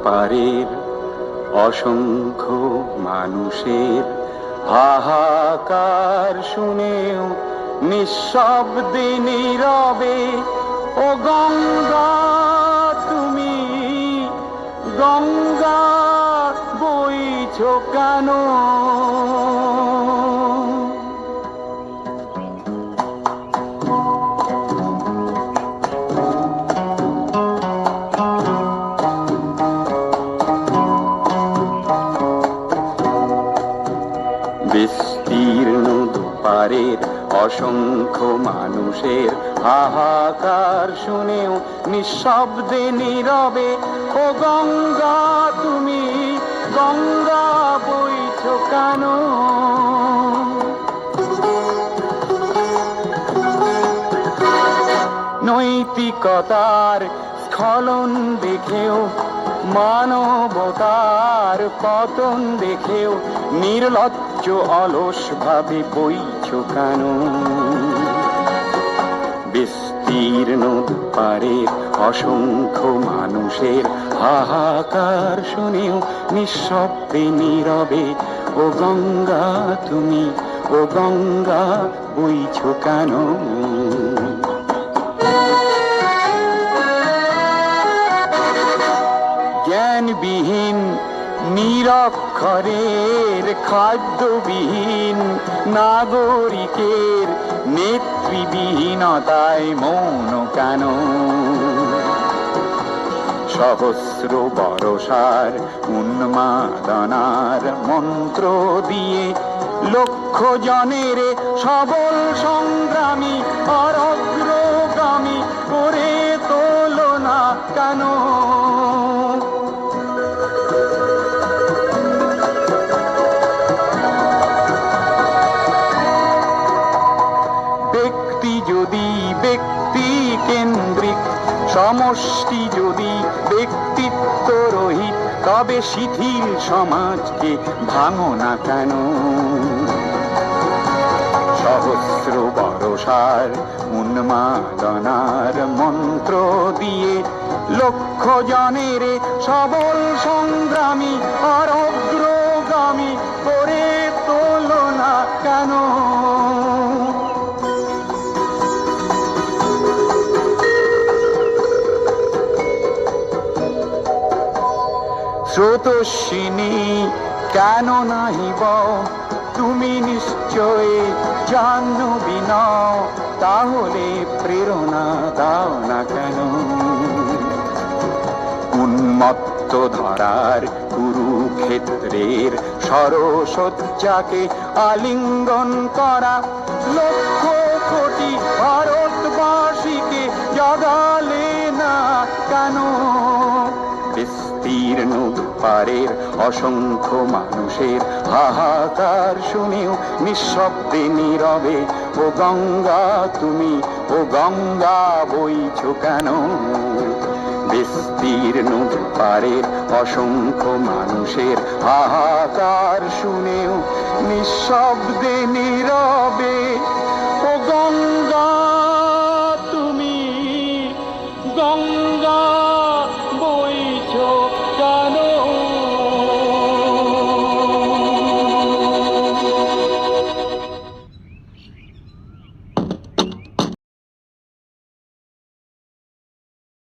পারের অসংখ্য মানুষের হাহাকার শুনেও নিঃশব্দে নীরবে ও গঙ্গা তুমি গঙ্গা বইছো কেন? বিস্তীর্ণ দুপারের অসংখ্য মানুষের হাহাকার শুনেও নিঃশব্দে নীরবে ও গঙ্গা তুমি গঙ্গা বইছো কেন? নৈতিকতার স্খলন দেখেও মানবতার পতন দেখেও নির্লজ্জ অলস ভাবে বইছো কেন? বিস্তীর্ণ দুপারের অসংখ্য মানুষের হাহাকার শুনেও নিঃশব্দে নীরবে ও গঙ্গা তুমি ও গঙ্গা বইছো কেন? জ্ঞানবিহীন নিরক্ষরের খাদ্যবিহীন নাগরিকের নেতৃবিহীনতায় মৌন কেন? সহস্র বরষার উন্মাদনার মন্ত্র দিয়ে লক্ষ জনের সবল সংগ্রামী আর অগ্রগামী করে তোলো না কেন? ব্যক্তি যদি ব্যক্তি কেন্দ্রিক, সমষ্টি যদি ব্যক্তিত্ব রহিত, তবে শিথিল সমাজকে ভাঙো না কেন? সহস্র বরষার উন্মাদনার মন্ত্র দিয়ে লক্ষ জনের সবল সংগ্রামী আর অগ্রগামী করে তোলো না কেন? স্রোতস্বিনী কেন নাহিব তুমি নিশ্চয় জাহ্নবী নও, তাহলে প্রেরণা দাও না কেন? উন্মত্ত ধরার কুরুক্ষেত্রের সরসজ্জাকে আলিঙ্গন করা লক্ষ কোটি ভারতবাসীকে জাগালে না কেন? বিস্তীর্ণ দুপারের অসংখ্য মানুষের হাহাকার শুনেও নিঃশব্দে নীরবে ও গঙ্গা তুমি ও গঙ্গা বইছো কেন? বিস্তীর্ণ দুপারের অসংখ্য মানুষের হাহাকার শুনেও নিঃশব্দে নীরবে ও গঙ্গা